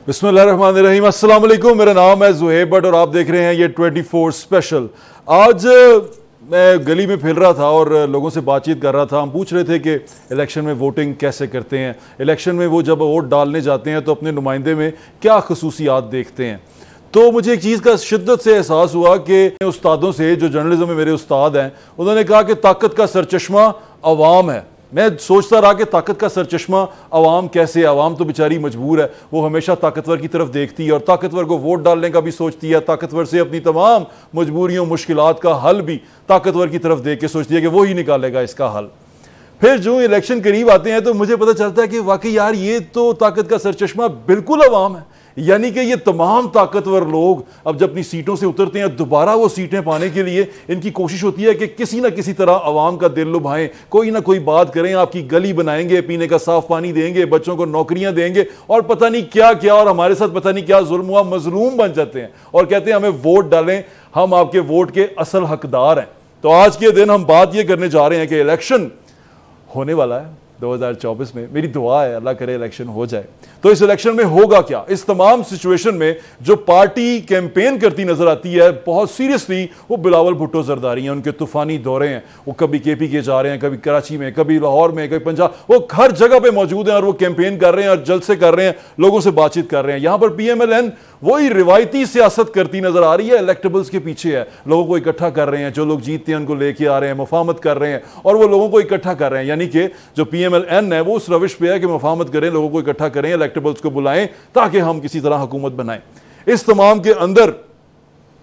बिस्मिल्लाहिर्रहमानिर्रहीम। अस्सलाम वालेकुम। मेरा नाम है ज़ुहैब भट्ट और आप देख रहे हैं ये 24 स्पेशल। आज मैं गली में फिर रहा था और लोगों से बातचीत कर रहा था। हम पूछ रहे थे कि इलेक्शन में वोटिंग कैसे करते हैं, इलेक्शन में वो जब वोट डालने जाते हैं तो अपने नुमाइंदे में क्या खसूसियात देखते हैं। तो मुझे एक चीज़ का शिद्दत से एहसास हुआ कि उस्तादों से, जो जर्नलिज्म में मेरे उस्ताद हैं, उन्होंने कहा कि ताकत का सरचश्मा अवाम है। मैं सोचता रहा कि ताकत का सरचश्मा अवाम कैसे, अवाम तो बेचारी मजबूर है, वो हमेशा ताकतवर की तरफ देखती है और ताकतवर को वोट डालने का भी सोचती है, ताकतवर से अपनी तमाम मजबूरियों मुश्किलात का हल भी ताकतवर की तरफ देख के सोचती है कि वो ही निकालेगा इसका हल। फिर जो इलेक्शन करीब आते हैं तो मुझे पता चलता है कि वाकई यार ये तो ताकत का सरचश्मा बिल्कुल अवाम है। यानी कि ये तमाम ताकतवर लोग अब जब अपनी सीटों से उतरते हैं, दोबारा वो सीटें पाने के लिए इनकी कोशिश होती है कि किसी ना किसी तरह अवाम का दिल लुभाएं, कोई ना कोई बात करें, आपकी गली बनाएंगे, पीने का साफ पानी देंगे, बच्चों को नौकरियां देंगे और पता नहीं क्या क्या, और हमारे साथ पता नहीं क्या जुल्म हुआ, मजलूम बन जाते हैं और कहते हैं हमें वोट डालें, हम आपके वोट के असल हकदार हैं। तो आज के दिन हम बात यह करने जा रहे हैं कि इलेक्शन होने वाला है 2024 में। मेरी दुआ है अल्लाह करे इलेक्शन हो जाए। तो इस इलेक्शन में होगा क्या, इस तमाम सिचुएशन में जो पार्टी कैंपेन करती नजर आती है बहुत सीरियसली, वो बिलावल भुट्टो जरदारी हैं। उनके तूफानी दौरे हैं, वो कभी केपी के जा रहे हैं, कभी कराची में, कभी लाहौर में, कभी पंजाब, वो हर जगह पे मौजूद हैं और वो कैंपेन कर रहे हैं और जलसे कर रहे हैं, लोगों से बातचीत कर रहे हैं। यहां पर PMLN वही रिवायती सियासत करती नजर आ रही है, इलेक्टेबल्स के पीछे है, लोगों को इकट्ठा कर रहे हैं, जो लोग जीतते हैं उनको लेके आ रहे हैं, मुफाहमत कर रहे हैं और वो लोगों को इकट्ठा कर रहे हैं। यानी कि जो PMLN है वो उस रविश पे है कि मुफाहमत करें, लोगों को इकट्ठा करें, इलेक्टेबल्स को बुलाएं ताकि हम किसी तरह हुकूमत बनाएं। इस तमाम के अंदर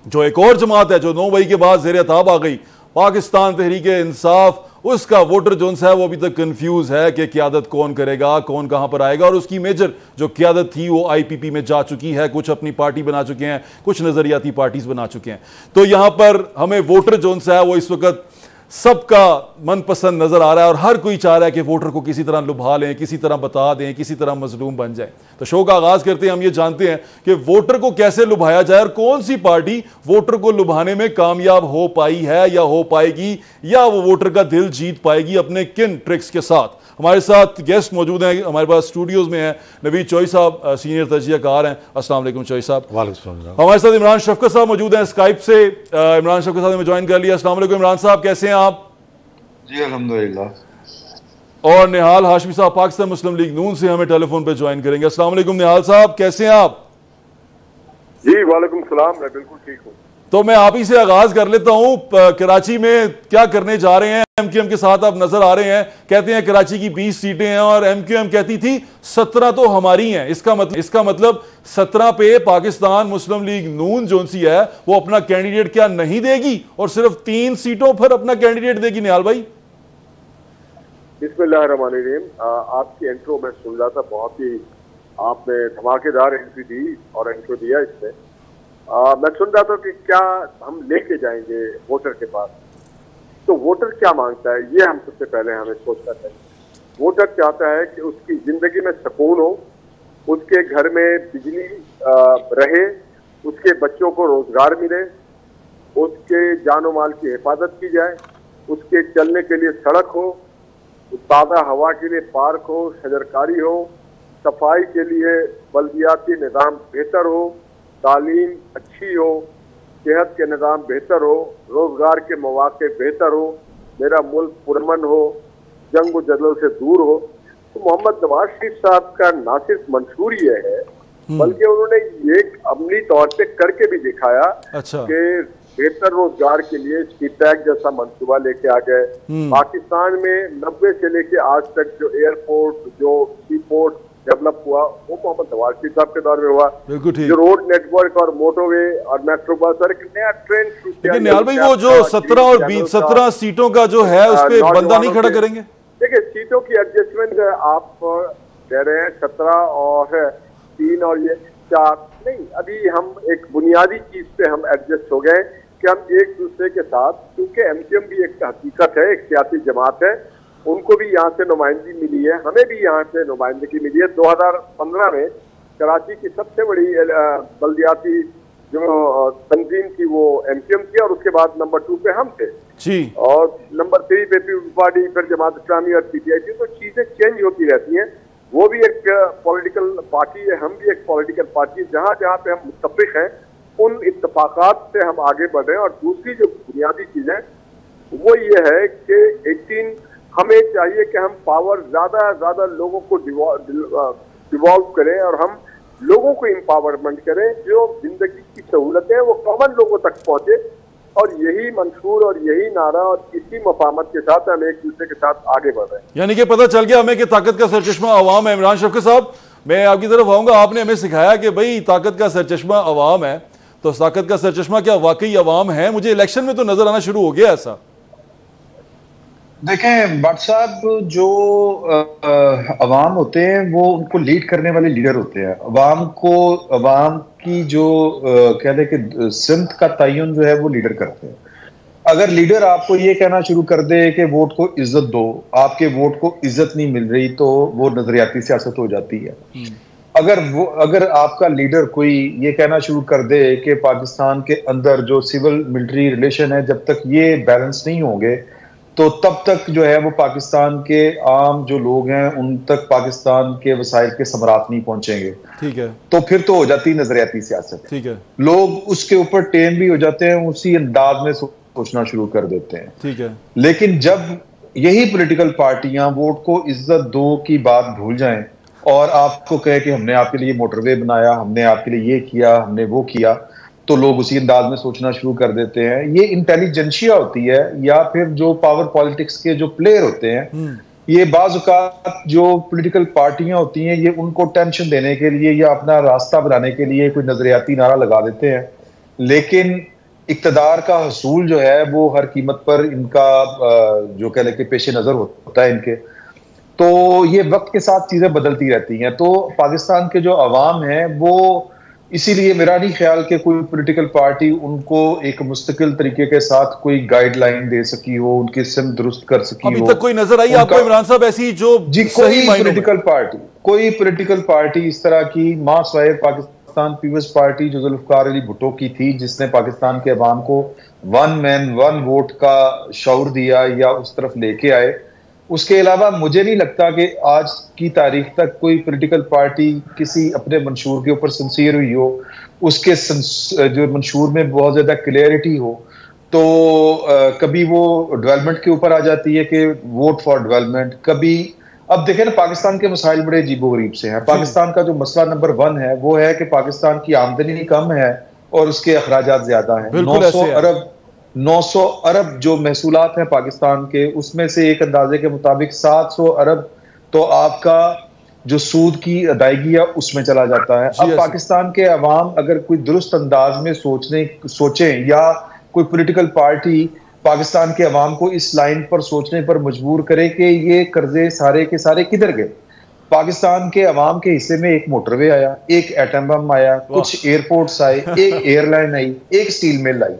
जो एक और जमात है जो 9 मई के बाद ज़ेर ताब आ गई, पाकिस्तान तहरीक इंसाफ, उसका वोटर जोन है वो अभी तक कंफ्यूज है कि क्यादत कौन करेगा, कौन कहां पर आएगा। और उसकी मेजर जो क्यादत थी वो IPP में जा चुकी है, कुछ अपनी पार्टी बना चुके हैं, कुछ नजरियाती पार्टीज बना चुके हैं। तो यहां पर हमें वोटर जोन है वो इस वक्त सबका मनपसंद नजर आ रहा है और हर कोई चाह रहा है कि वोटर को किसी तरह लुभा लें, किसी तरह बता दें, किसी तरह मजलूम बन जाए। तो शो का आगाज करते हैं। हम ये जानते हैं कि वोटर को कैसे लुभाया जाए और कौन सी पार्टी वोटर को लुभाने में कामयाब हो पाई है या हो पाएगी, या वो वोटर का दिल जीत पाएगी अपने किन ट्रिक्स के साथ। हमारे साथ गेस्ट मौजूद हैं, हमारे पास स्टूडियोज में हैं नवीद चौई साहब, सीनियर तजियाकार हैं। अस्सलाम वालेकुम चौई साहब। हमारे साथ इमरान शफकत साहब मौजूद हैं स्काइप से। इमरान शफकत साहब ने ज्वाइन कर लिया। अस्सलाम वालेकुम इमरान साहब, कैसे हैं आप? जी अल्हम्दुलिल्लाह। और निहाल हाशमी साहब पाकिस्तान मुस्लिम लीग नून से हमें टेलीफोन पे ज्वाइन करेंगे। अस्सलाम वालेकुम निहाल साहब, कैसे हैं आप? जी वालेकुम सलाम, मैं बिल्कुल ठीक हूँ। तो मैं आप ही से आगाज कर लेता हूं। कराची में क्या करने जा रहे हैं? MQM के साथ आप नजर आ रहे हैं, कहते हैं कराची की 20 सीटें हैं और MQM कहती थी 17 तो हमारी हैं। इसका मतलब 17 पे पाकिस्तान मुस्लिम लीग नून जो सी है वो अपना कैंडिडेट क्या नहीं देगी और सिर्फ 3 सीटों पर अपना कैंडिडेट देगी? निहाल भाई बिस्मिल्लाहिर्रहमानिर्रहीम। आपकी इंट्रो में सुन रहा था, बहुत ही आपने धमाकेदार एंट्री दी और इंट्रो दिया इसमें। मैं सुन रहा था कि क्या हम लेके जाएंगे वोटर के पास। तो वोटर क्या मांगता है ये हम सबसे पहले हमें सोचना चाहिए। वोटर चाहता है कि उसकी जिंदगी में सुकून हो, उसके घर में बिजली रहे, उसके बच्चों को रोजगार मिले, उसके जानो माल की हिफाजत की जाए, उसके चलने के लिए सड़क हो, ताज़ा हवा के लिए पार्क हो, शजरकारी हो, सफाई के लिए बल्दियाती निज़ाम बेहतर हो, तालीम अच्छी हो, सेहत के निज़ाम बेहतर हो, रोजगार के मौके बेहतर हो, मेरा मुल्क पुरअमन हो, जंग व जदल से दूर हो। तो मोहम्मद नवाज शरीफ साहब का ना सिर्फ मंशूर ये है बल्कि उन्होंने ये अमली तौर पे करके भी दिखाया। अच्छा। कि बेहतर रोजगार के लिए सीपैक जैसा मंसूबा लेके आ गए। पाकिस्तान में 90 से लेके आज तक जो एयरपोर्ट, जो सी पोर्ट डेवलप हुआ वो मोहम्मद नवाज शरीफ साहब के दौर में हुआ। जो रोड नेटवर्क और मोटरवे और मेट्रो बस और एक नया ट्रेन शुरू किया। लेकिन निहाल भाई वो जो 17 और 17 सीटों का जो है उस पर बंदा नहीं खड़ा करेंगे? देखिए सीटों की एडजस्टमेंट आप कह रहे हैं 17 और 3 और ये 4 नहीं, अभी हम एक बुनियादी चीज पे हम एडजस्ट हो गए कि हम एक दूसरे के साथ, क्योंकि MQM भी एक हकीकत है, एक सियासी जमात है, उनको भी यहाँ से नुमाइंदगी मिली है, हमें भी यहाँ से नुमाइंदगी मिली है। 2015 में कराची की सबसे बड़ी बल्दियाती जो तंजीम थी वो MQM थी और उसके बाद नंबर 2 पे हम थे जी, और नंबर 3 पे पीपल्स पार्टी, फिर जमात इस्लामी और PTI थी। तो चीजें चेंज होती रहती हैं। वो भी एक एक पॉलिटिकल पार्टी है, हम भी एक पॉलिटिकल पार्टी है। जहां जहां पे हम मुत्तफिक हैं उन इत्तफाकात से हम आगे बढ़ रहे हैं। और दूसरी जो बुनियादी चीज है वो ये है कि 18 हमें चाहिए कि हम पावर ज्यादा लोगों को डिवॉल्व करें और हम लोगों को एम्पावरमेंट करें, जो जिंदगी की सहूलतें वो कॉमन लोगों तक पहुंचे। और यही मंशूर और यही नारा और इसी मफामत के साथ हम एक दूसरे के साथ आगे बढ़ रहे हैं। यानी कि पता चल गया हमें कि ताकत का सरचश्मा अवाम है। इमरान शफकत साहब, मैं आपकी तरफ आऊंगा। आपने हमें सिखाया कि भाई ताकत का सरचश्मा अवाम है, तो ताकत का सरचश्मा क्या वाकई अवाम है? मुझे इलेक्शन में तो नजर आना शुरू हो गया ऐसा। देखें भट्ट साहब, जो अवाम होते हैं वो उनको लीड करने वाले लीडर होते हैं। अवाम की जो कह दे कि सिमत का तयन जो है वो लीडर करते हैं। अगर लीडर आपको ये कहना शुरू कर दे कि वोट को इज्जत दो, आपके वोट को इज्जत नहीं मिल रही, तो वो नजरियाती सियासत हो जाती है। अगर आपका लीडर कोई ये कहना शुरू कर दे कि पाकिस्तान के अंदर जो सिविल मिलिट्री रिलेशन है, जब तक ये बैलेंस नहीं होंगे तो तब तक जो है वो पाकिस्तान के आम जो लोग हैं उन तक पाकिस्तान के वसाइल के समरात नहीं पहुंचेंगे। ठीक है, तो फिर तो हो जाती नजरियाती सियासत। ठीक है, लोग उसके ऊपर टेम भी हो जाते हैं, उसी अंदाज में सोचना शुरू कर देते हैं। ठीक है। लेकिन जब यही पॉलिटिकल पार्टियां वोट को इज्जत दो की बात भूल जाएं और आपको कहे कि हमने आपके लिए मोटरवे बनाया, हमने आपके लिए ये किया, हमने वो किया, तो लोग उसी अंदाज में सोचना शुरू कर देते हैं। ये इंटेलिजेंशिया होती है, या फिर जो पावर पॉलिटिक्स के जो प्लेयर होते हैं, ये बाज़ औक़ात जो पॉलिटिकल पार्टियां होती हैं, ये उनको टेंशन देने के लिए या अपना रास्ता बनाने के लिए कोई नजरियाती नारा लगा देते हैं। लेकिन इक़्तिदार का हसूल जो है वो हर कीमत पर इनका जो कह लें कि पेश नज़र होता है इनके। तो ये वक्त के साथ चीज़ें बदलती रहती हैं। तो पाकिस्तान के जो अवाम है वो, इसीलिए मेरा नहीं ख्याल कि कोई पॉलिटिकल पार्टी उनको एक मुस्तकिल तरीके के साथ कोई गाइडलाइन दे सकी हो, उनकी सिम दुरुस्त कर सकी अभी हो। तक कोई नजर आई आपको इमरान साहब ऐसी जो जी कोई पॉलिटिकल पार्टी इस तरह की मां साहिब पाकिस्तान पीपल्स पार्टी जो जुल्फकार अली भुट्टो की थी, जिसने पाकिस्तान के अवाम को वन मैन वन वोट का शऊर दिया या उस तरफ लेके आए, उसके अलावा मुझे नहीं लगता कि आज की तारीख तक कोई पॉलिटिकल पार्टी किसी अपने मंशूर के ऊपर सिंसियर हुई हो, उसके जो मंशूर में बहुत ज्यादा क्लियरिटी हो। तो कभी वो डेवलपमेंट के ऊपर आ जाती है कि वोट फॉर डेवलपमेंट, कभी अब देखें ना पाकिस्तान के मसाइल बड़े अजीबोगरीब से हैं। पाकिस्तान का जो मसला नंबर 1 है वो है कि पाकिस्तान की आमदनी कम है और उसके अखराजात ज्यादा हैं। 900 अरब जो महसूलात हैं पाकिस्तान के, उसमें से एक अंदाजे के मुताबिक 700 अरब तो आपका जो सूद की अदायगी है उसमें चला जाता है। अब पाकिस्तान के अवाम अगर कोई दुरुस्त अंदाज में सोचें या कोई पॉलिटिकल पार्टी पाकिस्तान के अवाम को इस लाइन पर सोचने पर मजबूर करे कि ये कर्जे सारे के सारे किधर गए। पाकिस्तान के अवाम के हिस्से में एक मोटरवे आया, एक एटम बम आया, कुछ एयरपोर्ट्स आए, एक एयरलाइन आई, एक स्टील मिल आई।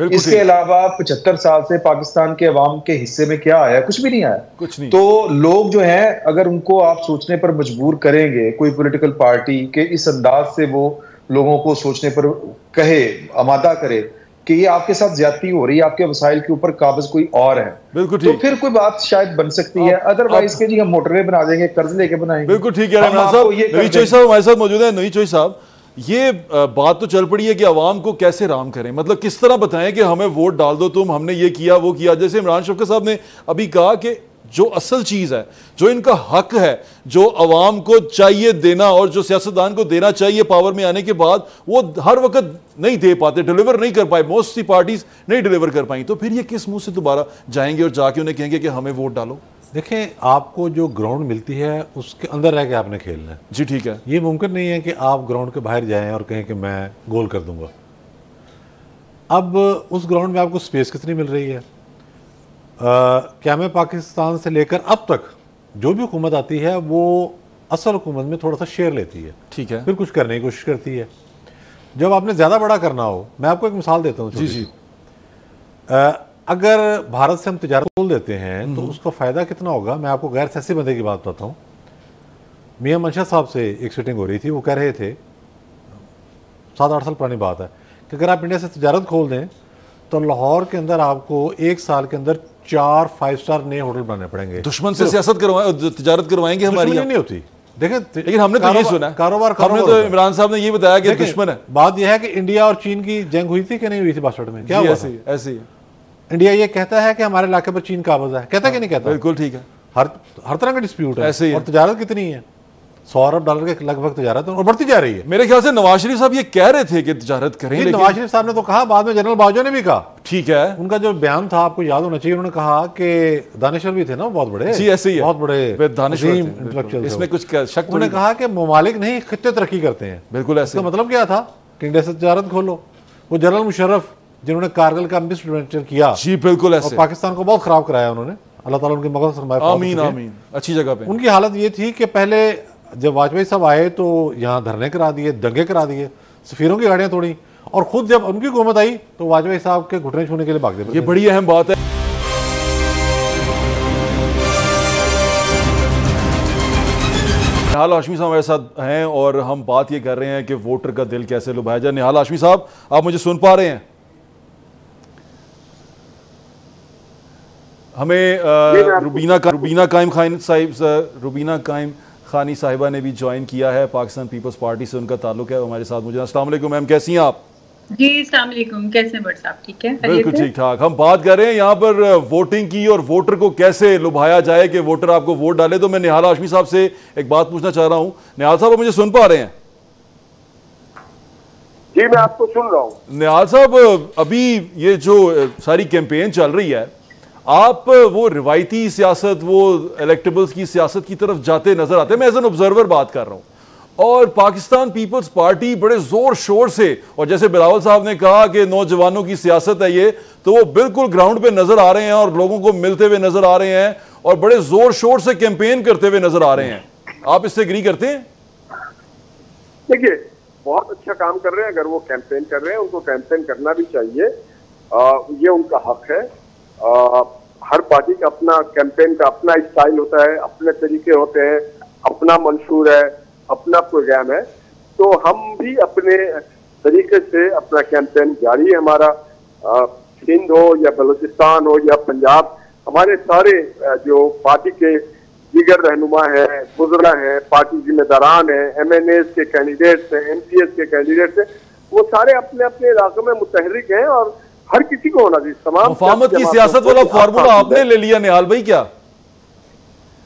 इसके अलावा 75 साल से पाकिस्तान के अवाम के हिस्से में क्या आया? कुछ भी नहीं आया, कुछ नहीं। तो लोग जो हैं अगर उनको आप सोचने पर मजबूर करेंगे, कोई पॉलिटिकल पार्टी के इस अंदाज से वो लोगों को सोचने पर कहे, आमादा करे कि ये आपके साथ ज्यादती हो रही है, आपके वसाइल के ऊपर काबिज कोई और है, तो फिर कोई बात शायद बन सकती है। अदरवाइज के जी हम मोटरवे बना देंगे, कर्ज लेके बनाएंगे। बिल्कुल ठीक है इमरान साहब। नई चॉइस साहब हमारे साथ मौजूद है। नई चॉइस साहब, ये बात तो चल पड़ी है कि अवाम को कैसे राम करें, मतलब किस तरह बताएं कि हमें वोट डाल दो तुम, हमने ये किया वो किया। जैसे इमरान शफकत साहब ने अभी कहा कि जो असल चीज है, जो इनका हक है, जो अवाम को चाहिए देना और जो सियासतदान को देना चाहिए पावर में आने के बाद, वो हर वक्त नहीं दे पाते, डिलीवर नहीं कर पाए, मोस्ट सी पार्टीज नहीं डिलीवर कर पाई। तो फिर ये किस मुंह से दोबारा जाएंगे और जाके उन्हें कहेंगे कि हमें वोट डालो? देखें, आपको जो ग्राउंड मिलती है उसके अंदर रह के आपने खेलना है। जी ठीक है। ये मुमकिन नहीं है कि आप ग्राउंड के बाहर जाएं और कहें कि मैं गोल कर दूंगा। अब उस ग्राउंड में आपको स्पेस कितनी मिल रही है? क्या मैं पाकिस्तान से लेकर अब तक जो भी हुकूमत आती है वो असल हुकूमत में थोड़ा सा शेयर लेती है, ठीक है, फिर कुछ करने की कोशिश करती है। जब आपने ज़्यादा बड़ा करना हो, मैं आपको एक मिसाल देता हूँ। जी। अगर भारत से हम तिजारत खोल देते हैं तो उसका फ़ायदा कितना होगा? मैं आपको गैर सियासी बंदे की बात बताता हूँ। मियां मंशा साहब से एक सीटिंग हो रही थी, वो कह रहे थे, 7-8 साल पुरानी बात है, कि अगर आप इंडिया से तिजारत खोल दें तो लाहौर के अंदर आपको 1 साल के अंदर 4 5 स्टार नए होटल बनाने पड़ेंगे। दुश्मन से सियासत तिजारत करवाएंगे हमारी? नहीं होती, देखिए, लेकिन हमने तो ये सुना, कारोबार हमने तो इमरान साहब ने ये बताया कि दुश्मन है। बात यह है कि इंडिया और चीन की जंग हुई थी कि नहीं हुई थी बासठ में? क्या हुआ? ऐसी इंडिया ये कहता है कि हमारे इलाके पर चीन काबिज है, कहता कि नहीं कहता? बिल्कुल ठीक है। हर तरह का डिस्प्यूट है। ऐसे ही और तजारत कितनी है? $100 अरब के लगभग तजारत और बढ़ती जा रही है। मेरे ख्याल से नवाज शरीफ साहब ये कह रहे थे कि तजारत करें, लेकिन नवाज शरीफ साहब ने तो कहा, बाद में जनरल बाजवा ने भी कहा। ठीक है, उनका जो बयान था आपको याद होना चाहिए, उन्होंने कहा कि दानिशर भी थे ना बहुत बड़े, जी ऐसे ही है, बहुत बड़े दानिशर इंटेलेक्चुअल, इसमें कुछ शक। उन्होंने कहा कि ममालिक नहीं खित्ते तरक्की करते हैं। बिल्कुल ऐसे। इसका मतलब क्या था कि इंडिया से तजारत खोलो। वो जनरल मुशर्रफ जिन्होंने कारगिल का मिसएडवेंचर किया, जी बिल्कुल ऐसे, और पाकिस्तान को बहुत खराब कराया उन्होंने, अल्लाह ताला उनकी मगन फरमाए, आमीन आमीन, अच्छी जगह पे। उनकी हालत ये थी कि पहले जब वाजपेयी साहब आए तो यहाँ धरने करा दिए, दंगे करा दिए, सफीरों की गाड़ियां तोड़ी, और खुद जब उनकी हुकूमत आई तो वाजपेयी साहब के घुटने छूने के लिए भाग गए। ये बड़ी अहम बात है। निहाल हाशमी साहब हमारे साथ हैं और हम बात ये कर रहे हैं कि वोटर का दिल कैसे लुभाया जाए। निहाल हाशमी साहब, आप मुझे सुन पा रहे हैं? हमें रुबीना काइम खानी साहिबा ने भी ज्वाइन किया है, पाकिस्तान पीपल्स पार्टी से उनका ताल्लुक है, हमारे साथ मौजूद। अस्सलाम वालेकुम मैम, कैसी हैं आप? जी अस्सलाम वालेकुम, कैसे हैं बट साहब? ठीक है, बिल्कुल ठीक ठाक। हम बात कर रहे हैं यहाँ पर वोटिंग की और वोटर को कैसे लुभाया जाए कि वोटर आपको वोट डाले। तो मैं निहाल हाशमी साहब से एक बात पूछना चाह रहा हूँ। निहाल साहब, आप मुझे सुन पा रहे हैं? जी मैं आपको सुन रहा हूँ। निहाल साहब, अभी ये जो सारी कैंपेन चल रही है, आप वो रिवायती सियासत, वो इलेक्टेबल्स की सियासत की तरफ जाते नजर आते हैं। मैं एज एन ऑब्जर्वर बात कर रहा हूं, और पाकिस्तान पीपल्स पार्टी बड़े जोर शोर से, और जैसे बिलावल साहब ने कहा कि नौजवानों की सियासत है ये, तो वो बिल्कुल ग्राउंड पे नजर आ रहे हैं और लोगों को मिलते हुए नजर आ रहे हैं और बड़े जोर शोर से कैंपेन करते हुए नजर आ रहे हैं। आप इससे एग्री करते हैं? देखिए, बहुत अच्छा काम कर रहे हैं। अगर वो कैंपेन कर रहे हैं, उनको कैंपेन करना भी चाहिए, ये उनका हक है। हर पार्टी का अपना कैंपेन का अपना स्टाइल होता है, अपने तरीके होते हैं, अपना मंशूर है, अपना प्रोग्राम है। तो हम भी अपने तरीके से अपना कैंपेन जारी है हमारा। सिंध हो या बलूचिस्तान हो या पंजाब, हमारे सारे जो पार्टी के दीगर रहनुमा हैं, बुजुर्ग हैं, पार्टी जिम्मेदारान हैं, MNAs के कैंडिडेट्स हैं, MPs के कैंडिडेट्स हैं, वो सारे अपने अपने इलाकों में मुतहरिक हैं और हर किसी को होना चाहिए। तमाम मुफाहमत की सियासत वाला फार्मूला आपने ले लिया निहाल भाई क्या?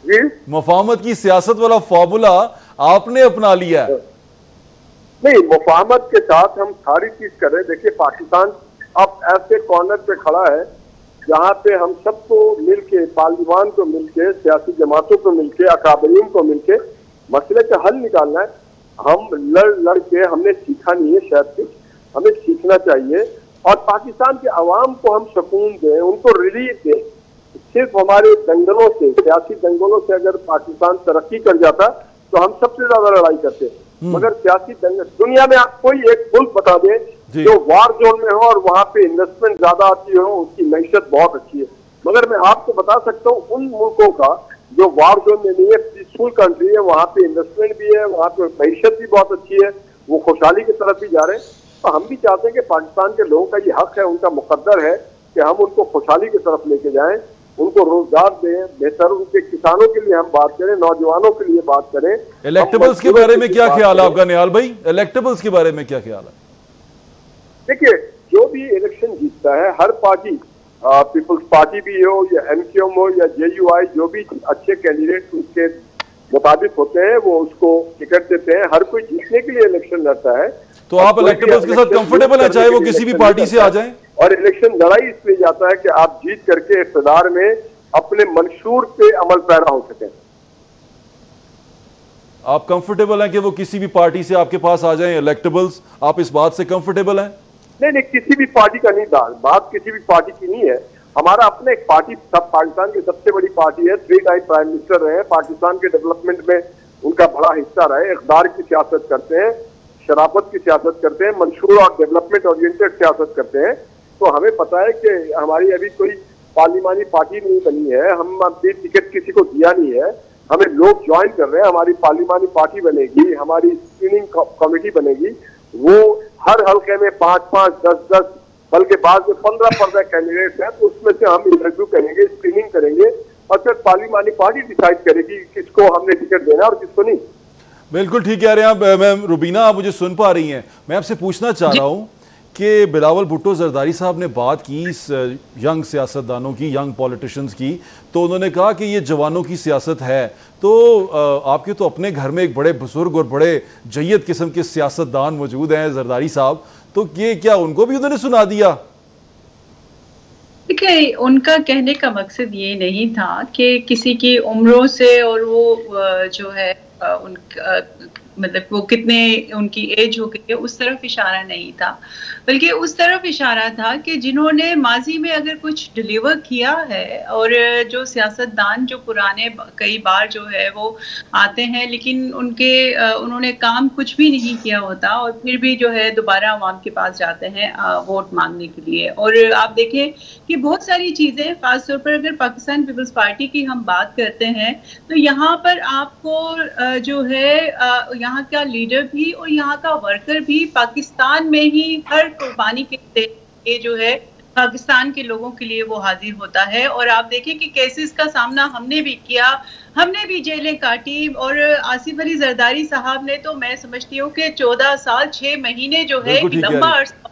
जी, मुफाहमत की सियासत वाला फार्मूला आपने अपना लिया है? नहीं, मुफाहमत के साथ हम सारी चीज कर रहे हैं। देखिए, पाकिस्तान अब ऐसे कॉर्नर पे खड़ा है जहाँ पे हम सबको मिलके, पार्लिमान को मिलके, सियासी जमातों को मिलके, अकाबरीन को मिलके मसले का हल निकालना है। हम लड़ के हमने सीखा नहीं है शायद कुछ, हमें सीखना चाहिए और पाकिस्तान के अवाम को हम सुकून दें, उनको रिलीफ दें। सिर्फ हमारे दंगलों से, सियासी दंगलों से अगर पाकिस्तान तरक्की कर जाता तो हम सबसे ज्यादा लड़ाई करते, मगर सियासी दंगल, दुनिया में आप कोई एक मुल्क बता दें जो वार जोन में हो और वहां पे इन्वेस्टमेंट ज्यादा आती हो, उसकी मैशत बहुत अच्छी है। मगर मैं आपको बता सकता हूँ उन मुल्कों का जो वार जोन में नहीं है, पीसफुल कंट्री है, वहाँ पे इन्वेस्टमेंट भी है, वहाँ पे मैशत भी बहुत अच्छी है, वो खुशहाली की तरफ भी जा रहे हैं। तो हम भी चाहते हैं कि पाकिस्तान के लोगों का ये हक है, उनका मुकद्दर है कि हम उनको खुशहाली की तरफ लेके जाएं, उनको रोजगार दें, बेहतर उनके किसानों के लिए हम बात करें, नौजवानों के लिए बात करें। इलेक्टेबल्स के बारे में क्या ख्याल है आपका निहाल भाई? इलेक्टेबल्स के बारे में क्या ख्याल है? देखिए, जो भी इलेक्शन जीतता है, हर पार्टी, पीपल्स पार्टी भी हो या MQM हो या JUI, जो भी अच्छे कैंडिडेट उसके मुताबिक होते हैं वो उसको टिकट देते हैं। हर कोई जीतने के लिए इलेक्शन लड़ता है। तो आप इलेक्टेबल्स के साथ कंफर्टेबल हैं, चाहे वो किसी भी पार्टी से आ जाएं? और इलेक्शन लड़ाई इसलिए जाता है कि आप जीत करके इक़्तिदार में अपने मंशूर पे अमल पैरा हो सकें। आप कंफर्टेबल हैं कि वो किसी भी पार्टी से आपके पास आ जाएं इलेक्टेबल्स? आप इस बात से कंफर्टेबल हैं? नहीं, किसी भी पार्टी का नहीं, बात किसी भी पार्टी की नहीं है। हमारा अपना एक पार्टी, सब पाकिस्तान की सबसे बड़ी पार्टी है, 3 टाइम प्राइम मिनिस्टर रहे हैं, पाकिस्तान के डेवलपमेंट में उनका बड़ा हिस्सा रहे, इक़्तिदार की सियासत करते हैं, शराफत की सियासत करते हैं, मंशूर और डेवलपमेंट ओरिएंटेड सियासत करते हैं। तो हमें पता है कि हमारी अभी कोई पार्लिमानी पार्टी नहीं बनी है, हम अभी टिकट किसी को दिया नहीं है, हमें लोग ज्वाइन कर रहे हैं। हमारी पार्लिमानी पार्टी बनेगी, हमारी स्क्रीनिंग कमेटी बनेगी, वो हर हल्के में 5-5, 10-10, बल्कि बाद में 15 कैंडिडेट्स हैं, तो उसमें से हम इंटरव्यू करेंगे, स्क्रीनिंग करेंगे और फिर पार्लिमानी पार्टी डिसाइड करेगी किसको हमने टिकट देना और किसको नहीं। बिल्कुल ठीक कह रहे हैं आप मैम रुबीना, आप मुझे सुन पा रही हैं? मैं आपसे पूछना चाह रहा हूं कि बिलावल भुट्टो जरदारी साहब ने बात की इस यंग सियासतदानों की, यंग पॉलिटिशियंस की, तो उन्होंने कहा कि ये जवानों की सियासत है। तो आपके तो अपने घर में एक बड़े बुजुर्ग और बड़े जय्यद किस्म के सियासतदान मौजूद हैं जरदारी साहब, तो ये क्या उनको भी उन्होंने सुना दिया? देखिए, उनका कहने का मकसद ये नहीं था कि किसी की उम्रों से और वो जो है उनका मतलब वो कितने उनकी एज हो गई है उस तरफ इशारा नहीं था, बल्कि उस तरफ इशारा था कि जिन्होंने माजी में अगर कुछ डिलीवर किया है और जो सियासतदान जो पुराने कई बार जो है वो आते हैं लेकिन उन्होंने काम कुछ भी नहीं किया होता और फिर भी जो है दोबारा अवाम के पास जाते हैं वोट मांगने के लिए। और आप देखें कि बहुत सारी चीज़ें, खासतौर पर अगर पाकिस्तान पीपल्स पार्टी की हम बात करते हैं तो यहाँ पर आपको जो है यहाँ का लीडर भी और यहाँ का वर्कर भी पाकिस्तान में ही हर कुर्बानी के लिए जो है पाकिस्तान के लोगों के लिए वो हाजिर होता है। और आप देखें कि केसेस का सामना हमने भी किया, हमने भी जेलें काटी, और आसिफ अली जरदारी साहब ने तो मैं समझती हूँ कि 14 साल 6 महीने जो है लंबा अर्सा।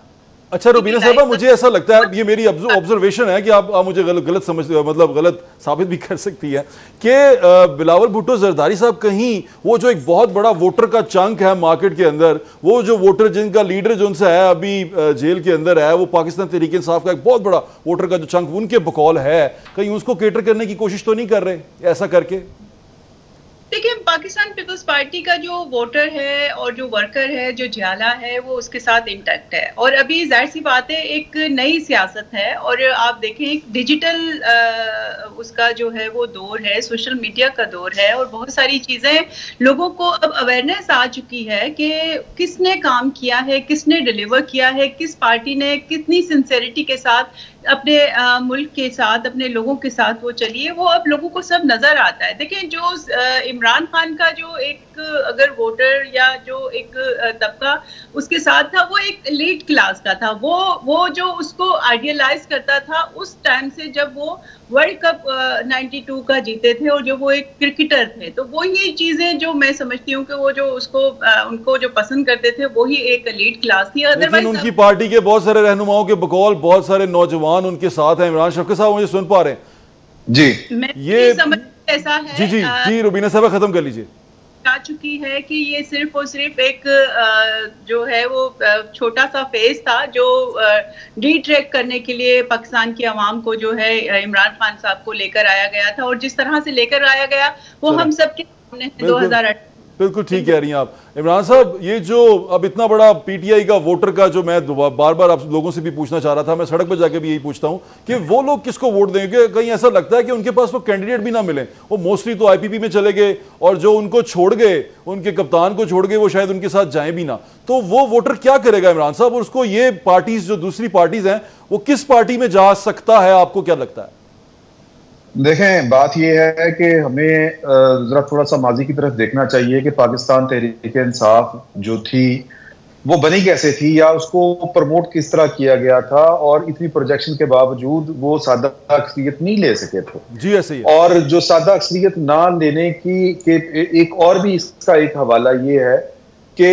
अच्छा रुबीना साहबा, मुझे ऐसा लगता है, ये मेरी ऑब्जर्वेशन है कि आप मुझे गलत समझते हो, मतलब गलत साबित भी कर सकती है कि बिलावल भुट्टो जरदारी साहब कहीं वो जो एक बहुत बड़ा वोटर का चंक है मार्केट के अंदर, वो जो वोटर जिनका लीडर जो उनसे है अभी जेल के अंदर है, वो पाकिस्तान तहरीक इंसाफ का एक बहुत बड़ा वोटर का जो चंक उनके बकौल है, कहीं उसको केटर करने की कोशिश तो नहीं कर रहे ऐसा करके? देखिए, पाकिस्तान पीपल्स पार्टी का जो वोटर है और जो वर्कर है, जो जाला है, वो उसके साथ इंटैक्ट है। और अभी जाहिर सी बात है एक नई सियासत है और आप देखें एक डिजिटल उसका जो है वो दौर है, सोशल मीडिया का दौर है और बहुत सारी चीज़ें लोगों को अब अवेयरनेस आ चुकी है कि किसने काम किया है, किसने डिलीवर किया है, किस पार्टी ने कितनी सिंसेरिटी के साथ अपने मुल्क के साथ, अपने लोगों के साथ वो चलिए, वो अब लोगों को सब नजर आता है। देखिए, जो इमरान खान का जो एक अगर वोटर या जो एक तबका उसके साथ था, वो एक एलीट क्लास का था, वो जो उसको आइडियलाइज करता था उस टाइम से जब वो वर्ल्ड कप 92 का जीते थे और जो वो एक क्रिकेटर थे, तो वो ही चीजें जो मैं समझती हूँ कि वो जो उनको जो पसंद करते थे वो ही एक एलीट क्लास थी। अदरवाइज उनकी पार्टी के बहुत सारे रहनुमाओं के बकौल बहुत सारे नौजवान उनके साथ हैं। इमरान शफकत साहब मुझे सुन पा रहे हैं? जी, ये समझ ऐसा है। जी रुबीना साहब खत्म कर लीजिए। आ चुकी है कि ये सिर्फ और सिर्फ एक जो है वो छोटा सा फेज था जो डिट्रैक्ट करने के लिए पाकिस्तान की आवाम को जो है इमरान खान साहब को लेकर आया गया था और जिस तरह से लेकर आया गया वो हम सबके सामने 2008। बिल्कुल ठीक कह रही हैं आप इमरान साहब। ये जो अब इतना बड़ा पीटीआई का वोटर का जो मैं बार बार आप लोगों से भी पूछना चाह रहा था, मैं सड़क पर जाके भी यही पूछता हूं कि वो लोग किसको वोट देंगे? कहीं ऐसा लगता है कि उनके पास वो कैंडिडेट भी ना मिले, वो मोस्टली तो आईपीपी में चले गए और जो उनको छोड़ गए, उनके कप्तान को छोड़ गए, वो शायद उनके साथ जाए भी ना। तो वो वोटर क्या करेगा इमरान साहब? और उसको ये पार्टीज जो दूसरी पार्टीज हैं वो किस पार्टी में जा सकता है, आपको क्या लगता है? देखें, बात यह है कि हमें जरा थोड़ा सा माजी की तरफ देखना चाहिए कि पाकिस्तान तहरीक इंसाफ जो थी वो बनी कैसे थी या उसको प्रमोट किस तरह किया गया था, और इतनी प्रोजेक्शन के बावजूद वो सादा अक्सरियत नहीं ले सके थे। जी ऐसे ही। और जो सादा अक्सरियत ना लेने की के एक और भी इसका एक हवाला ये है कि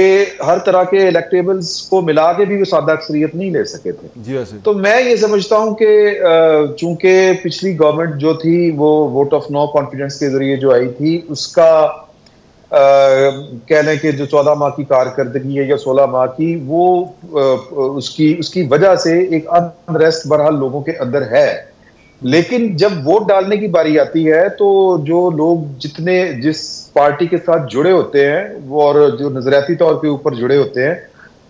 हर तरह के इलेक्टेबल्स को मिला के भी वो सादा अक्सरियत नहीं ले सके थे। जी ऐसे। तो मैं ये समझता हूं कि चूंकि पिछली गवर्नमेंट जो थी वो वोट ऑफ नो कॉन्फिडेंस के जरिए जो आई थी, उसका कह लें कि जो 14 माह की कारकर्दगी है या 16 माह की, वो उसकी वजह से एक अनरेस्ट बहरहाल लोगों के अंदर है। लेकिन जब वोट डालने की बारी आती है तो जो लोग जिस पार्टी के साथ जुड़े होते हैं और जो नजरियाती तौर के ऊपर जुड़े होते हैं,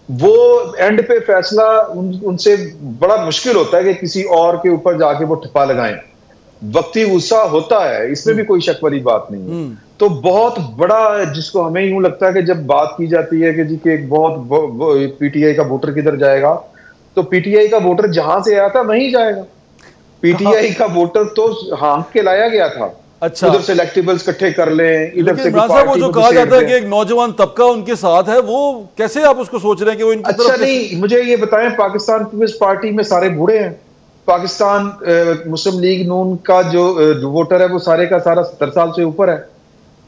वो एंड पे फैसला उनसे बड़ा मुश्किल होता है कि किसी और के ऊपर जाके वो ठप्पा लगाएं। वक्ती गुस्सा होता है, इसमें भी कोई शक वाली बात नहीं है। तो बहुत बड़ा, जिसको हमें यूं लगता है कि जब बात की जाती है कि जी के एक बहुत पीटीआई का वोटर किधर जाएगा, तो पीटीआई का वोटर जहां से आया था वहीं जाएगा। पीटीआई का वोटर तो हाँक के लाया गया था। अच्छा, उधर से इलेक्टेबल्स इकट्ठे कर लें, इधर से वो जो कहा जाता है कि एक नौजवान तबका उनके साथ है, वो कैसे आप उसको सोच रहे हैं कि वो इनकी अच्छा नहीं, मुझे ये बताएं, पाकिस्तान पीपल्स पार्टी में सारे बूढ़े हैं। पाकिस्तान मुस्लिम लीग नून का जो वोटर है वो सारे का सारा 70 साल से ऊपर है।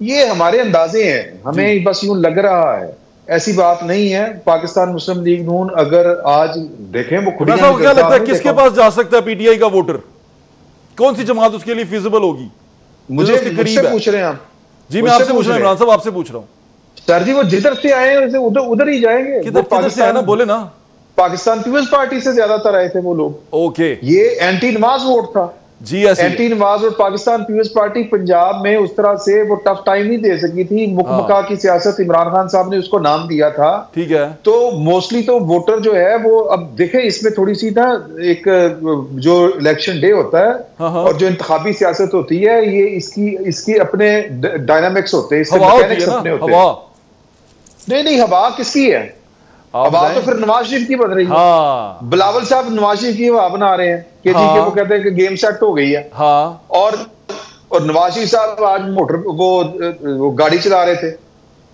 ये हमारे अंदाजे हैं, हमें बस यूं लग रहा है, ऐसी बात नहीं है। पाकिस्तान मुस्लिम लीग नून अगर आज देखें वो खुद क्या लगता है किसके पास जा सकता है पीटीआई का वोटर, कौन सी जमात उसके लिए फिजिबल होगी? मुझे पूछ रहे हैं आप? जी मैं आपसे पूछ रहा हूं, इमरान साहब आपसे पूछ रहा हूं। सर जी वो जिधर से आए हैं उधर ही जाएंगे। किधर से आए ना, बोले ना। पाकिस्तान पीपल्स पार्टी से ज्यादातर आए थे वो लोग। ओके, ये एंटी नवाज वोट था जी, ऐसे एंटी नवाज। और पाकिस्तान पीपल्स पार्टी पंजाब में उस तरह से वो टफ टाइम नहीं दे सकी थी। मुकमका की सियासत इमरान खान साहब ने उसको नाम दिया था, ठीक है। तो मोस्टली तो वोटर जो है वो अब देखें इसमें थोड़ी सी ना एक जो इलेक्शन डे होता है और जो इंतखाबी सियासत होती है ये इसकी अपने डायनामिक्स होते हैं, इसके मैकेनिक्स अपने होते हैं। नहीं हवा किसकी है? हवा तो फिर नवाज शरीफ की बन रही है। हाँ। बिलावल साहब नवाज शरीफ की हवा बना रहे हैं कि जी के वो कहते हैं कि गेम सेट हो गई है। हाँ। और नवाज शरीफ साहब आज मोटर वो गाड़ी चला रहे थे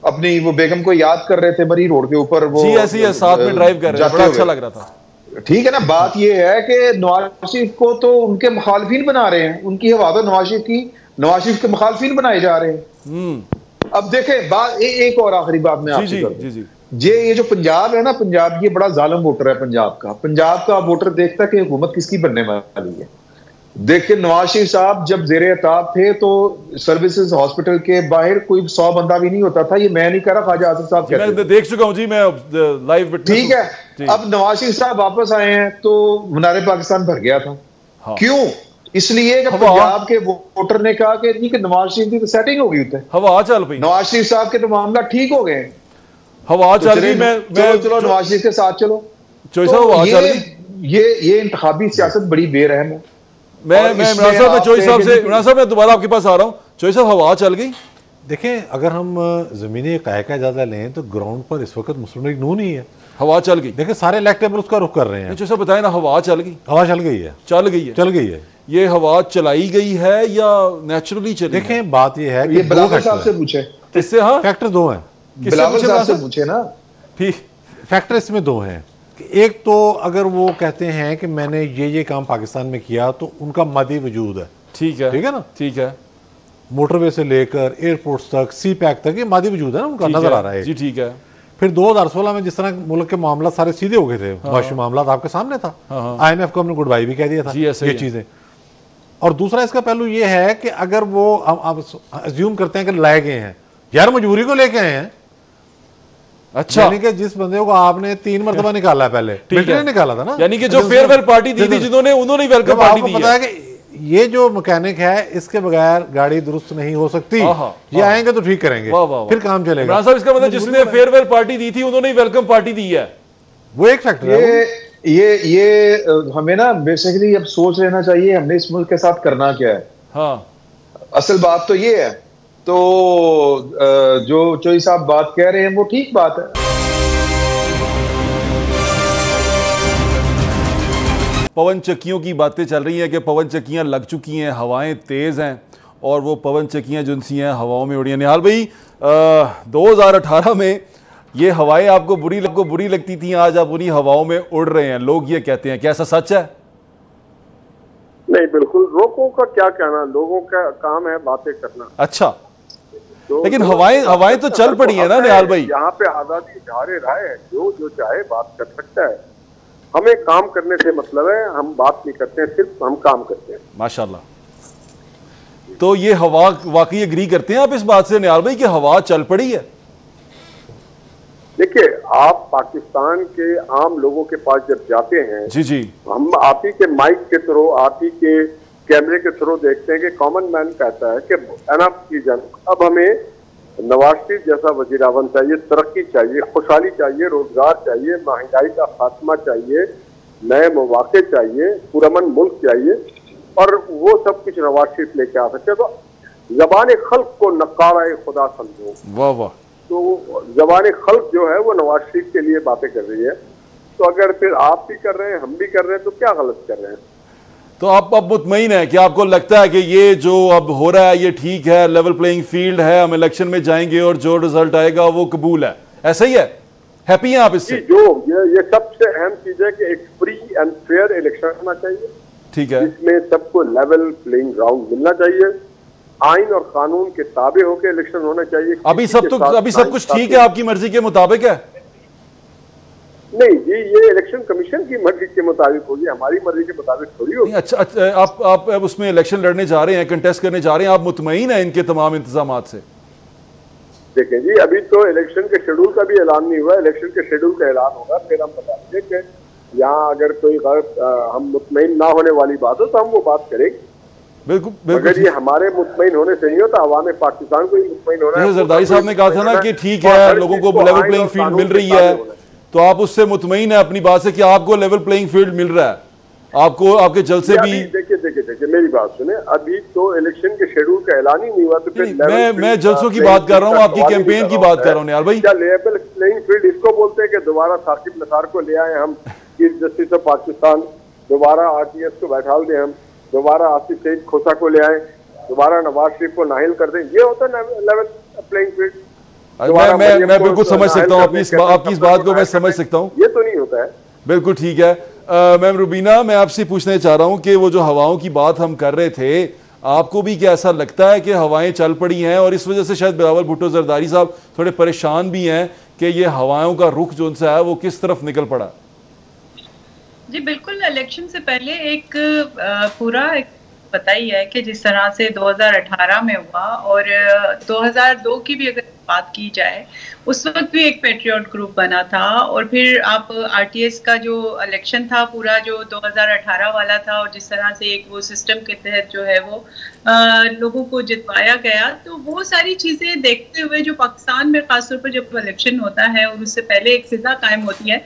अपनी, वो बेगम को याद कर रहे थे मरी रोड के ऊपर, वो ऐसी है, साथ में ड्राइव कर रहे थे, बड़ा अच्छा लग रहा था। ठीक है ना। बात ये है कि नवाज शरीफ को तो उनके मुखालफिन बना रहे हैं, उनकी हवा तो नवाज शरीफ के मुखालफिन बनाए जा रहे हैं। अब देखें बात एक और आखिरी बात में आपसे करूं। ये जो पंजाब है ना, पंजाब ये बड़ा जालिम वोटर है। पंजाब का वोटर देखता है कि हुकूमत किसकी बनने वाली है। देखिए नवाज शरीफ साहब जब जेरे अताब थे तो सर्विसेज हॉस्पिटल के बाहर कोई 100 बंदा भी नहीं होता था। ये मैं नहीं कह रहा, ख्वाजा आसिफ साहब कहते हैं। मैं देख चुका हूं जी, मैं लाइव विटनेस। ठीक है, अब नवाज शरीफ साहब वापस आए हैं तो मीनार पाकिस्तान भर गया था। हाँ। क्यों? इसलिए कि पंजाब के वोटर ने कहा कि नवाज शरीफ की तो सेटिंग हो गई होती है, हवा चल पई, नवाज शरीफ साहब के तो मामला ठीक हो गए, हवा चल गई। चलो नवाज शरीफ के साथ चलो। ये इंतखाबी सियासत बड़ी बेरहम है। मैं इमरान साहब मैं दोबारा आपके पास आ रहा हूं। चोई साहब हवा चल गई। देखें अगर हम जमीनी कायका ज्यादा लें तो ग्राउंड पर इस वक्त मुस्लिम लीग नून ही है। हवा चल गई। देखिए सारे इलेक्टेबल उसका रुख कर रहे हैं। चोई साहब बताएं ना, हवा चल गई? हवा चल गई है, चल गई है। ये हवा चलाई गई है या नेचुरली चली? देखें बात ये है कि बिलावल साहब से पूछे किससे? हाँ, फैक्टर दो हैं, बिलावल साहब से पूछे ना। ठीक, फैक्टर इसमें दो हैं। एक तो अगर वो कहते हैं कि मैंने ये काम पाकिस्तान में किया तो उनका मादी वजूद है। ठीक है ना, ठीक है। मोटरवे से लेकर एयरपोर्ट तक, सी पैक तक, ये मादी वजूद है ना उनका, नजर आ रहा है जी। ठीक है। फिर 2016 में जिस तरह मुल्क के मामला सारे सीधे हो गए थे, माशी मामला आपके सामने था, IMF को हमने गुड बाय भी कह दिया था ये चीजें। और दूसरा इसका पहलू ये है कि अगर वो आप अज्यूम करते हैं कि लाए गए हैं, यार मजबूरी को लेके आए हैं। अच्छा, यानी कि जिस बंदे को आपने 3 मरतबा निकाला है, पहले मिलिट्री ने निकाला था ना, यानी कि जो फेयरवेल पार्टी दी थी जिन्होंने, उन्होंने वेलकम पार्टी दी है। पता है कि ये जो मैकेनिक है इसके बगैर गाड़ी दुरुस्त नहीं हो सकती, ये आएंगे तो ठीक करेंगे, फिर काम चलेगा। इमरान साहब इसका मतलब जिसने फेयरवेल पार्टी दी थी उन्होंने वेलकम पार्टी दी है, वो एक फैक्टर है। ये हमें ना बेसिकली अब सोच लेना चाहिए हमने इस मुल्क के साथ करना क्या है। हाँ, असल बात तो ये है। तो जो चोई साहब बात कह रहे हैं वो ठीक बात है। पवन चक्कियों की बातें चल रही हैं कि पवन चक्कियां लग चुकी हैं, हवाएं तेज हैं और वो पवन चक्कियां जो सी हैं हवाओं में उड़ी हैं। निहाल भाई, 2018 में ये हवाएं आपको बुरी लगती थी, आज आप उन्हीं हवाओं में उड़ रहे हैं, लोग ये कहते हैं, क्या ऐसा सच है? नहीं, बिल्कुल। लोगों का क्या कहना, लोगों का काम है बातें करना। अच्छा, तो लेकिन हवाएं तो चल पड़ी है ना निहाल भाई। यहाँ पे आजादी इज़हार राय है, जो चाहे बात कर सकता है। हमें काम करने से मतलब है, हम बात नहीं करते हैं, सिर्फ हम काम करते हैं। माशाल्लाह। तो ये हवा वाकई एग्री करते हैं आप इस बात से निहाल भाई कि हवा चल पड़ी है? देखिए, आप पाकिस्तान के आम लोगों के पास जब जाते हैं, जी, हम आप ही के माइक के थ्रू, आप ही के कैमरे के थ्रू देखते हैं कि कॉमन मैन कहता है कि एनफ कीजन, अब हमें नवाज शरीफ जैसा वजीर आज़म चाहिए, तरक्की चाहिए, खुशहाली चाहिए, रोजगार चाहिए, महंगाई का खात्मा चाहिए, नए मौके चाहिए, पुरअमन मुल्क चाहिए, और वो सब कुछ नवाज शरीफ लेके आ सकते हैं। तो ज़बान खल्क को नकारा खुदा समझो। वाह वाह। तो ज़बान खल्क जो है वो नवाज शरीफ के लिए बातें कर रही है। तो अगर फिर आप भी कर रहे हैं, हम भी कर रहे हैं, तो क्या गलत कर रहे हैं? तो आप अब मुतमईन है कि आपको लगता है कि ये जो अब हो रहा है ये ठीक है, लेवल प्लेइंग फील्ड है, हम इलेक्शन में जाएंगे और जो रिजल्ट आएगा वो कबूल है, ऐसा ही है? हैप्पी हैं आप इससे? जो ये सबसे अहम चीज है कि एक फ्री एंड फेयर इलेक्शन होना चाहिए। ठीक है, इसमें सबको लेवल प्लेइंग ग्राउंड मिलना चाहिए। आइन और कानून के ताबे होकर इलेक्शन होना चाहिए। अभी सब कुछ ठीक है, आपकी मर्जी के मुताबिक है? नहीं जी, ये इलेक्शन कमीशन की मर्जी के मुताबिक होगी, हमारी मर्जी के मुताबिक थोड़ी होगी। अच्छा, आप उसमें इलेक्शन लड़ने जा रहे हैं, कंटेस्ट करने जा रहे हैं, आप मुतमईन हैं इनके तमाम इंतजामात से? देखें जी, अभी तो इलेक्शन के शेड्यूल का भी ऐलान नहीं हुआ, इलेक्शन के शेड्यूल का ऐलान होगा फिर हम बताएंगे कि यहाँ अगर कोई हम मुतमईन ना होने वाली बात हो तो हम वो बात करेंगे। बिल्कुल। अगर ये हमारे मुतमईन होने से नहीं होता, अवाम पाकिस्तान को ही मुतमईन होना है। जरदारी साहब ने कहा था ना कि ठीक है, लोगों को लेवल प्लेइंग फील्ड मिल रही है, तो आप उससे मुतमईन है अपनी बात से कि आपको लेवल प्लेइंग फील्ड मिल रहा है, आपको आपके जलसे भी। देखिए मेरी बात सुने, अभी तो इलेक्शन के शेड्यूल का ऐलान ही नहीं हुआ तो फिर मैं जलसों की बात कर रहा हूँ, आपकी कैंपेन की बात कर रहा हूँ यार भाई। क्या लेवल प्लेइंग फील्ड इसको बोलते हैं कि दोबारा साकिब नसार को ले आए हम, चीफ जस्टिस ऑफ पाकिस्तान, दोबारा RTS को बैठा दें हम, दोबारा आसिफ सईद खोसा को ले आए, दोबारा नवाज शरीफ को नाहिल कर दें, ये होता है लेवल प्लेइंग फील्ड। मैं बिल्कुल समझ सकता हूँ आपकी इस बात को, मैं समझ सकता हूँ, ये तो नहीं होता है। बिल्कुल ठीक है। मैम रुबीना, मैं आपसे पूछना चाह रहा हूँ कि वो जो हवाओं की बात हम कर रहे थे, आपको भी क्या ऐसा लगता है कि हवाएं चल पड़ी हैं और इस वजह से शायद बिलावल भुट्टो जरदारी साहब थोड़े परेशान भी हैं कि ये हवाओं का रुख जो उनसे है वो किस तरफ निकल पड़ा? जी बिल्कुल, इलेक्शन से पहले एक पूरा पता ही है कि जिस तरह से 2018 में हुआ और 2002 की भी अगर बात की जाए, उस वक्त भी एक पेट्रियट ग्रुप बना था, और फिर आप RTS का जो इलेक्शन था पूरा जो 2018 वाला था, और जिस तरह से एक वो सिस्टम के तहत जो है वो लोगों को जितवाया गया, तो वो सारी चीजें देखते हुए जो पाकिस्तान में खासतौर पर जब इलेक्शन होता है और उससे पहले एक फिजा कायम होती है,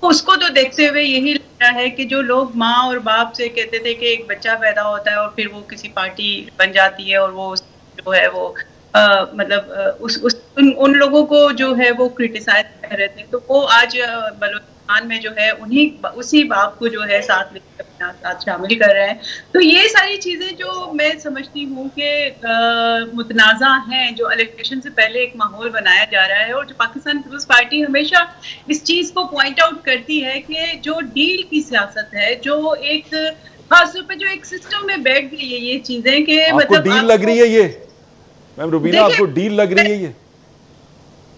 उसको तो देखते हुए यही लग रहा है कि जो लोग माँ और बाप से कहते थे कि एक बच्चा पैदा होता है और फिर वो किसी पार्टी बन जाती है और वो जो है वो उन लोगों को जो है वो क्रिटिसाइज कर रहे थे, तो वो आज बलूचिस्तान में जो है उसी बाप को जो है साथ लेकर अपने साथ शामिल कर रहे हैं। तो ये सारी चीजें जो मैं समझती हूँ कि मुतनाज़ा हैं, जो इलेक्शन से पहले एक माहौल बनाया जा रहा है, और जो पाकिस्तान पीपल्स पार्टी हमेशा इस चीज को पॉइंट आउट करती है कि जो डील की सियासत है, जो एक खासतौर पर जो एक सिस्टम में बैठ गई है ये चीजें कि मतलब डील लग रही है ये मैम रुबीना, आपको डील लग रही है ये?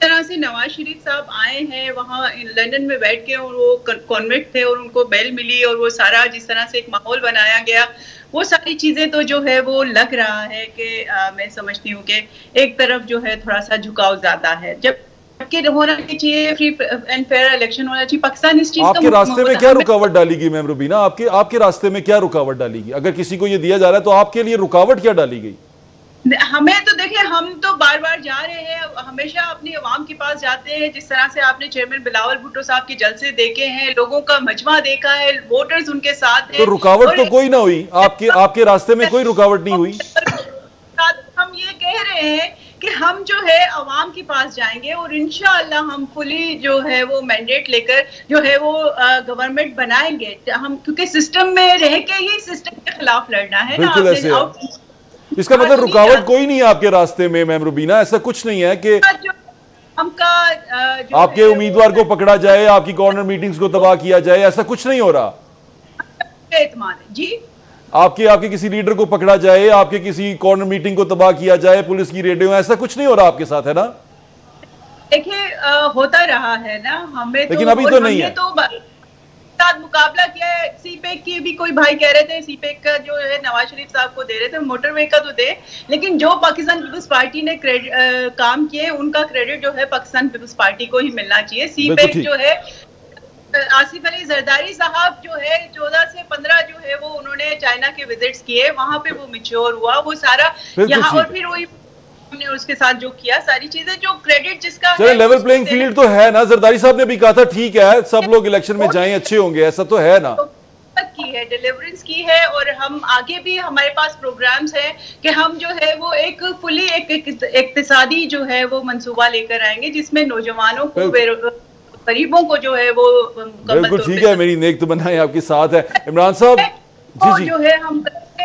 तरह से नवाज शरीफ साहब आए हैं वहाँ लंदन में बैठ के, और वो कॉन्विक्ट थे और उनको बेल मिली, और वो सारा जिस तरह से एक माहौल बनाया गया, वो सारी चीजें तो जो है वो लग रहा है कि मैं समझती हूँ कि एक तरफ जो है थोड़ा सा झुकाव ज्यादा है, जबकि होना चाहिए फ्री एंड फेयर इलेक्शन होना चाहिए। पाकिस्तान इस चीज आपके रास्ते में क्या रुकावट डालेगी मैम रुबीना? आपके रास्ते में क्या रुकावट डालेगी? अगर किसी को ये दिया जा रहा है तो आपके लिए रुकावट क्या डाली गई? हमें तो देखिए, हम तो बार बार जा रहे हैं, हमेशा अपनी आवाम के पास जाते हैं, जिस तरह से आपने चेयरमैन बिलावल भुट्टो साहब के जलसे देखे हैं, लोगों का मजमा देखा है, वोटर्स उनके साथ हैं, तो रुकावट तो कोई ना हुई आपके रास्ते में, कोई रुकावट नहीं हुई। हम ये कह रहे हैं कि हम जो है अवाम के पास जाएंगे और इंशाअल्लाह हम फुली जो है वो मैंडेट लेकर जो है वो गवर्नमेंट बनाएंगे, हम क्योंकि सिस्टम में रह के ही सिस्टम के खिलाफ लड़ना है ना। इसका मतलब रुकावट कोई नहीं है आपके रास्ते में मैम रुबीना, ऐसा कुछ नहीं है कि आपके उम्मीदवार को पकड़ा जाए, आपकी कॉर्नर मीटिंग्स को तबाह किया जाए, ऐसा कुछ नहीं हो रहा जी। आपके किसी लीडर को पकड़ा जाए, आपके किसी कॉर्नर मीटिंग को तबाह किया जाए, पुलिस की रेडें, ऐसा कुछ नहीं हो रहा आपके साथ, है ना? देखिए होता रहा है ना, हमें लेकिन अभी तो नहीं है। साथ मुकाबला किया है, सीपेक की भी कोई भाई कह रहे थे, सीपेक का जो है नवाज शरीफ साहब को दे रहे थे, मोटरवे का तो दे, लेकिन जो पाकिस्तान पीपल्स पार्टी ने काम किए उनका क्रेडिट जो है पाकिस्तान पीपल्स पार्टी को ही मिलना चाहिए। सीपेक जो है आसिफ अली जरदारी साहब जो है 14 से 15 जो है वो उन्होंने चाइना के विजिट्स किए, वहां पे वो मैच्योर हुआ, वो सारा यहाँ, और फिर वही हमने उसके साथ जो किया सारी चीजें, जो क्रेडिट जिसका है, लेवल प्लेइंग फील्ड तो है ना। जरदारी साहब ने भी कहा था ठीक है सब लोग इलेक्शन में जाएं, अच्छे होंगे, ऐसा तो है ना? की है, डिलीवरेंस की है, और हम आगे भी हमारे पास प्रोग्राम्स हैं कि हम जो है वो एक फुली एक इक्तिसादी जो है वो मंसूबा लेकर आएंगे, जिसमें नौजवानों को, गरीबों को जो है वो बिल्कुल ठीक है, मेरी नेक तमन्नाएं आपके साथ है। इमरान साहब जी जो है हम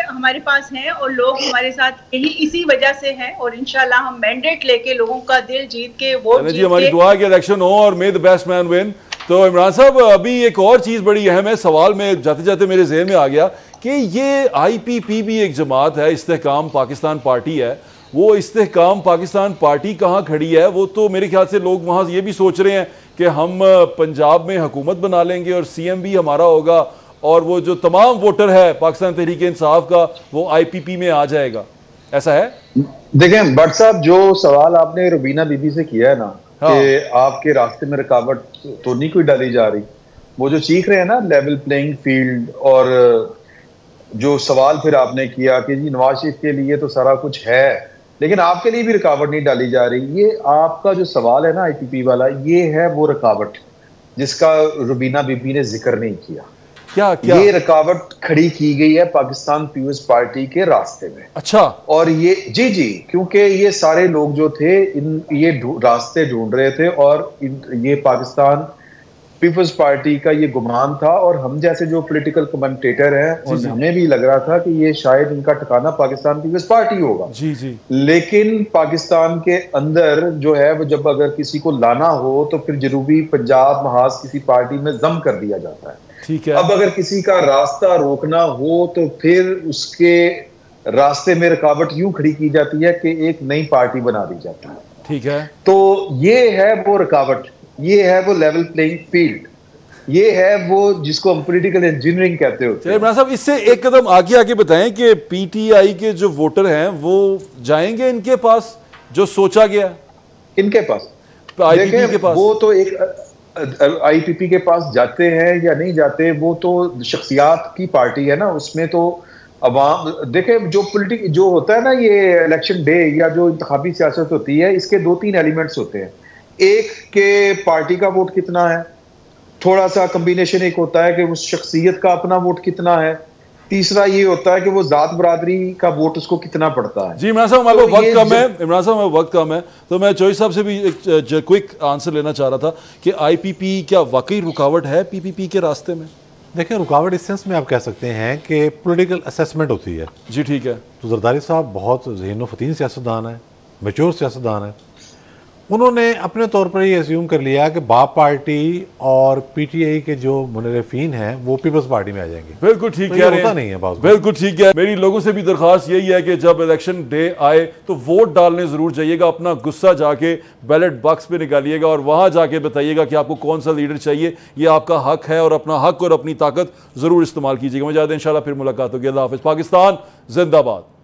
हमारे पास हैं और लोग हमारे साथ यही इसी वजह से हैं, और इंशाल्लाह हम मैंडेट लेके लोगों का दिल जीत के वोट जीत के, हमारी दुआ है कि इलेक्शन हो और मे द बेस्ट मैन विन। तो इमरान साहब अभी एक और चीज बड़ी अहम है, सवाल में जाते जाते मेरे ज़हन में आ गया कि ये IPP भी एक जमात है, इस्तेहकाम पाकिस्तान पार्टी है, वो इस्तेहकाम पाकिस्तान पार्टी कहाँ खड़ी है? वो तो मेरे ख्याल से लोग वहाँ ये भी सोच रहे हैं कि हम पंजाब में हुकूमत बना लेंगे और CM भी हमारा होगा और वो जो तमाम वोटर है पाकिस्तान तहरीक इंसाफ का वो IPP में आ जाएगा, ऐसा है? देखें भट्ट साहब, जो सवाल आपने रुबीना बीबी से किया है ना, हाँ। कि आपके रास्ते में रुकावट तो नहीं कोई डाली जा रही, वो जो चीख रहे हैं ना लेवल प्लेइंग फील्ड, और जो सवाल फिर आपने किया कि जी नवाज शरीफ के लिए तो सारा कुछ है लेकिन आपके लिए भी रुकावट नहीं डाली जा रही, ये आपका जो सवाल है ना IPP वाला, ये है वो रुकावट जिसका रुबीना बीबी ने जिक्र नहीं किया। क्या ये रुकावट खड़ी की गई है पाकिस्तान पीपल्स पार्टी के रास्ते में। अच्छा। और ये जी क्योंकि ये सारे लोग जो थे ये रास्ते ढूंढ रहे थे और ये पाकिस्तान पीपल्स पार्टी का ये गुमान था, और हम जैसे जो पॉलिटिकल कमेंटेटर हैं और हमें भी लग रहा था कि ये शायद इनका ठिकाना पाकिस्तान पीपल्स पार्टी होगा। जी। लेकिन पाकिस्तान के अंदर जो है वो जब अगर किसी को लाना हो तो फिर जरूरी पंजाब महाज किसी पार्टी में जम कर दिया जाता है। ठीक है। अब अगर किसी का रास्ता रोकना हो तो फिर उसके रास्ते में रुकावट यूं खड़ी की जाती है कि एक नई पार्टी बना दी जाती है। ठीक है। तो ये है वो रुकावट, ये है वो लेवल प्लेइंग फील्ड, ये है वो जिसको हम पॉलिटिकल इंजीनियरिंग कहते होते हैं। इमरान साहब, इससे एक कदम आगे बताएं कि PTI के जो वोटर हैं वो जाएंगे इनके पास जो सोचा गया, इनके पास IPP के पास? वो तो एक IPP के पास जाते हैं या नहीं जाते वो तो शख्सियात की पार्टी है ना, उसमें तो अवाम देखें जो होता है ना, ये इलेक्शन डे या जो इंतखाबी सियासत होती है, इसके 2-3 एलिमेंट्स होते हैं। एक के पार्टी का वोट कितना है, थोड़ा सा कॉम्बिनेशन एक होता है कि उस शख्सियत का अपना वोट कितना है, तीसरा ये होता है कि वो जात बरादरी का वोट उसको कितना पड़ता है। जी इमरान साहब, हमारे वक्त कम है, इमरान साहब हमारे वक्त कम है, तो मैं चौधरी साहब से भी एक क्विक आंसर लेना चाह रहा था कि IPP क्या वाकई रुकावट है PPP के रास्ते में? देखिए, रुकावट इस सेंस में आप कह सकते हैं कि पॉलिटिकल असेसमेंट होती है। जी ठीक है। तो जरदारी साहब बहुत ज़हीन फतीन सियासतदान है, मैच्योर सियासतदान है। उन्होंने अपने तौर पर ये अस्यूम कर लिया कि बाप पार्टी और PTI के जो मुनरफीन हैं वो पीपल्स पार्टी में आ जाएंगे। बिल्कुल ठीक तो कह रहे हैं, नहीं है बात। बिल्कुल ठीक है। मेरी लोगों से भी दरखास्त यही है कि जब इलेक्शन डे आए तो वोट डालने जरूर जाइएगा, अपना गुस्सा जाके बैलेट बॉक्स पे निकालिएगा और वहां जाके बताइएगा कि आपको कौन सा लीडर चाहिए। ये आपका हक है और अपना हक और अपनी ताकत जरूर इस्तेमाल कीजिएगा। मजा इंशाल्लाह फिर मुलाकात होगी। अल्लाह हाफिज। पाकिस्तान जिंदाबाद।